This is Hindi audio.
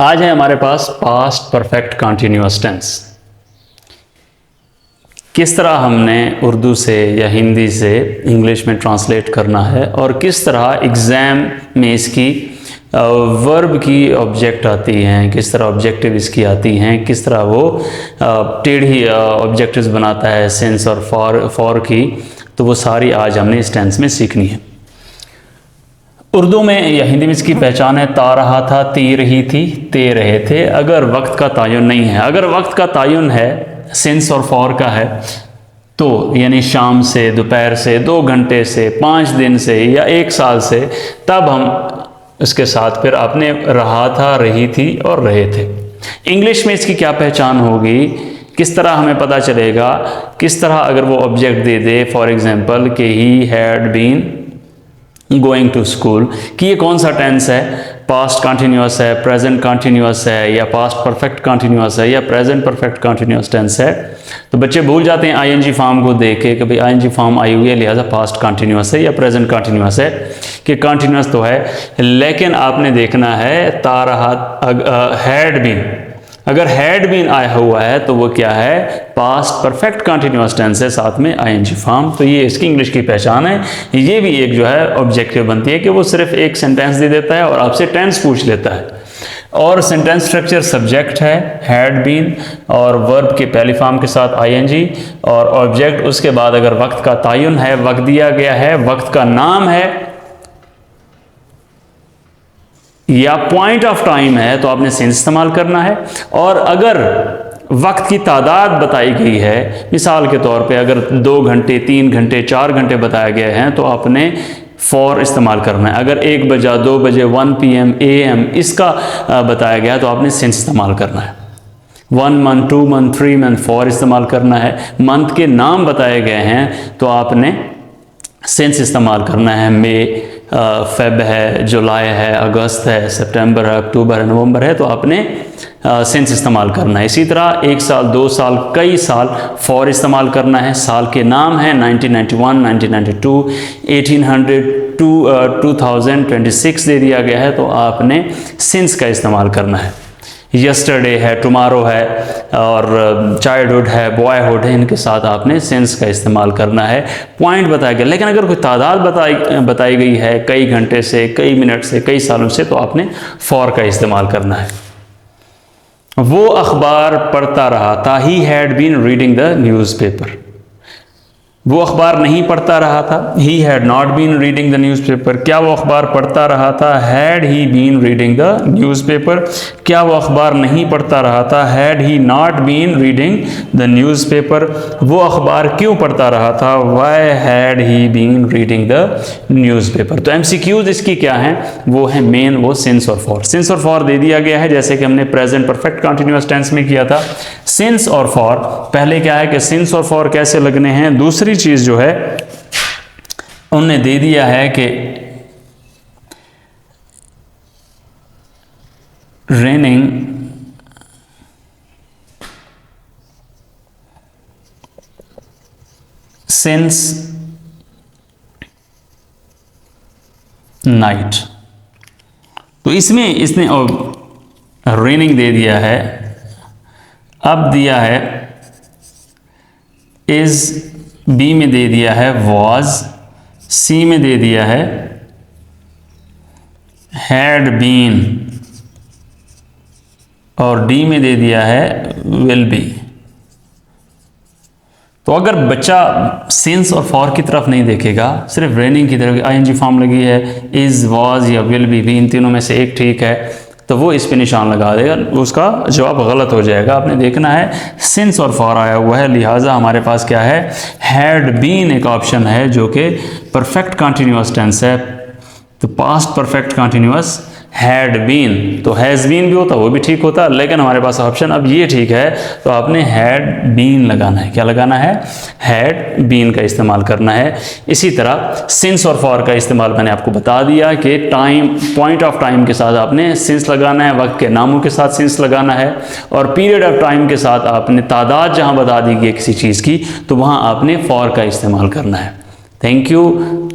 आज है हमारे पास पास्ट परफेक्ट कंटिन्यूअस टेंस। किस तरह हमने उर्दू से या हिंदी से इंग्लिश में ट्रांसलेट करना है और किस तरह एग्ज़ाम में इसकी वर्ब की ऑब्जेक्ट आती हैं, किस तरह ऑब्जेक्टिव इसकी आती हैं, किस तरह वो टेढ़ी ऑब्जेक्टिव्स बनाता है सिंस और फॉर की, तो वो सारी आज हमने इस टेंस में सीखनी है। उर्दू में या हिंदी में इसकी पहचान है ता रहा था, ती रही थी, ते रहे थे। अगर वक्त का तायुन नहीं है, अगर वक्त का तायुन है सिंस और फॉर का है तो यानी शाम से, दोपहर से, 2 घंटे से, 5 दिन से या 1 साल से, तब हम इसके साथ फिर आपने रहा था, रही थी और रहे थे। इंग्लिश में इसकी क्या पहचान होगी, किस तरह हमें पता चलेगा, किस तरह अगर वो ऑब्जेक्ट दे दे, फॉर एग्जांपल कि he had been going to school, कि ये कौन सा टेंस है, पास्ट कंटिन्यूअस है, प्रेजेंट कंटिन्यूअस है या पास्ट परफेक्ट कंटिन्यूअस है या प्रेजेंट परफेक्ट कंटिन्यूअस टेंस है। तो बच्चे भूल जाते हैं आईएनजी फॉर्म को देख के कि भाई आईएनजी फॉर्म आई हुई है लिहाजा पास्ट कंटिन्यूअस है या प्रेजेंट कंटिन्यूअस है, कि कंटिन्यूअस तो है लेकिन आपने देखना है ता रहा हैड बीन, अगर हैड बीन आया हुआ है तो वो क्या है, पास्ट परफेक्ट कंटिन्यूअस टेंस है, साथ में आईएनजी फॉर्म। तो ये इसकी इंग्लिश की पहचान है। ये भी एक जो है ऑब्जेक्टिव बनती है कि वो सिर्फ एक सेंटेंस दे देता है और आपसे टेंस पूछ लेता है। और सेंटेंस स्ट्रक्चर सब्जेक्ट है हैड बीन और वर्ब के पहली फॉर्म के साथ आईएनजी और ऑब्जेक्ट, उसके बाद अगर वक्त का तायुन है, वक्त दिया गया है, वक्त का नाम है या पॉइंट ऑफ टाइम है तो आपने सिंस इस्तेमाल करना है। और अगर वक्त की तादाद बताई गई है, मिसाल के तौर पे अगर 2 घंटे, 3 घंटे, 4 घंटे बताए गए हैं तो आपने फॉर इस्तेमाल करना है। अगर 1 बजा, 2 बजे, 1 PM, AM इसका बताया गया तो आपने सिंस इस्तेमाल करना है। 1 मंथ, 2 मंथ, 3 मंथ, 4 इस्तेमाल करना है। मंथ के नाम बताए गए हैं तो आपने सिंस इस्तेमाल करना है। मई, फेब है, जुलाई है, अगस्त है, सितंबर है, अक्टूबर है, नवंबर है, तो आपने सिंस इस्तेमाल करना है। इसी तरह 1 साल, 2 साल, कई साल फॉर इस्तेमाल करना है। साल के नाम है 1991, 1992, 1800, 2026 दे दिया गया है तो आपने सिंस का इस्तेमाल करना है। यस्टरडे है, टुमारो है और चाइल्डहुड है, बॉयहुड है, इनके साथ आपने सिंस का इस्तेमाल करना है। पॉइंट बताया गया, लेकिन अगर कोई तादाद बताई गई है कई घंटे से, कई मिनट से, कई सालों से, तो आपने फॉर का इस्तेमाल करना है। वो अखबार पढ़ता रहा था, he had been reading the newspaper. वो अखबार नहीं पढ़ता रहा था, he had not been reading the newspaper. क्या वो अखबार पढ़ता रहा था, had he been reading the newspaper. क्या वो अखबार नहीं पढ़ता रहा था, had he not been reading the newspaper. वो अखबार क्यों पढ़ता रहा था, why had he been reading the newspaper. तो MCQs इसकी क्या हैं, वो है मेन, वो सिंस और फॉर। सिंस और फॉर दे दिया गया है जैसे कि हमने प्रेजेंट परफेक्ट कंटिन्यूअस टेंस में किया था। सिंस और फॉर, पहले क्या है कि सिंस और फॉर कैसे लगने हैं, दूसरी चीज जो है उन्होंने दे दिया है कि रेनिंग सिंस नाइट। तो इसमें इसने रेनिंग दे दिया है, अब दिया है इज, बी में दे दिया है वॉज, सी में दे दिया है हैड बीन और डी में दे दिया है विल बी। तो अगर बच्चा सिंस और फॉर की तरफ नहीं देखेगा, सिर्फ रेनिंग की तरफ, आईएनजी फॉर्म लगी है, इज, वॉज या विल बी, इन तीनों में से एक ठीक है तो वो इस पे निशान लगा देगा, उसका जवाब गलत हो जाएगा। आपने देखना है सिंस और फॉर आया हुआ है, लिहाजा हमारे पास क्या है, हैड बीन एक ऑप्शन है जो कि परफेक्ट कंटिन्यूअस टेंस है। तो past perfect continuous had been, तो हैज़ बीन भी होता, वो भी ठीक होता, लेकिन हमारे पास ऑप्शन अब ये ठीक है तो आपने हैड बीन लगाना है। क्या लगाना है, हैड बीन का इस्तेमाल करना है। इसी तरह सिंस और फॉर का इस्तेमाल मैंने आपको बता दिया कि टाइम, पॉइंट ऑफ टाइम के साथ आपने सिंस लगाना है, वक्त के नामों के साथ सिंस लगाना है और पीरियड ऑफ टाइम के साथ आपने तादाद जहां बता दी गई किसी चीज़ की तो वहां आपने फॉर का इस्तेमाल करना है। Thank you.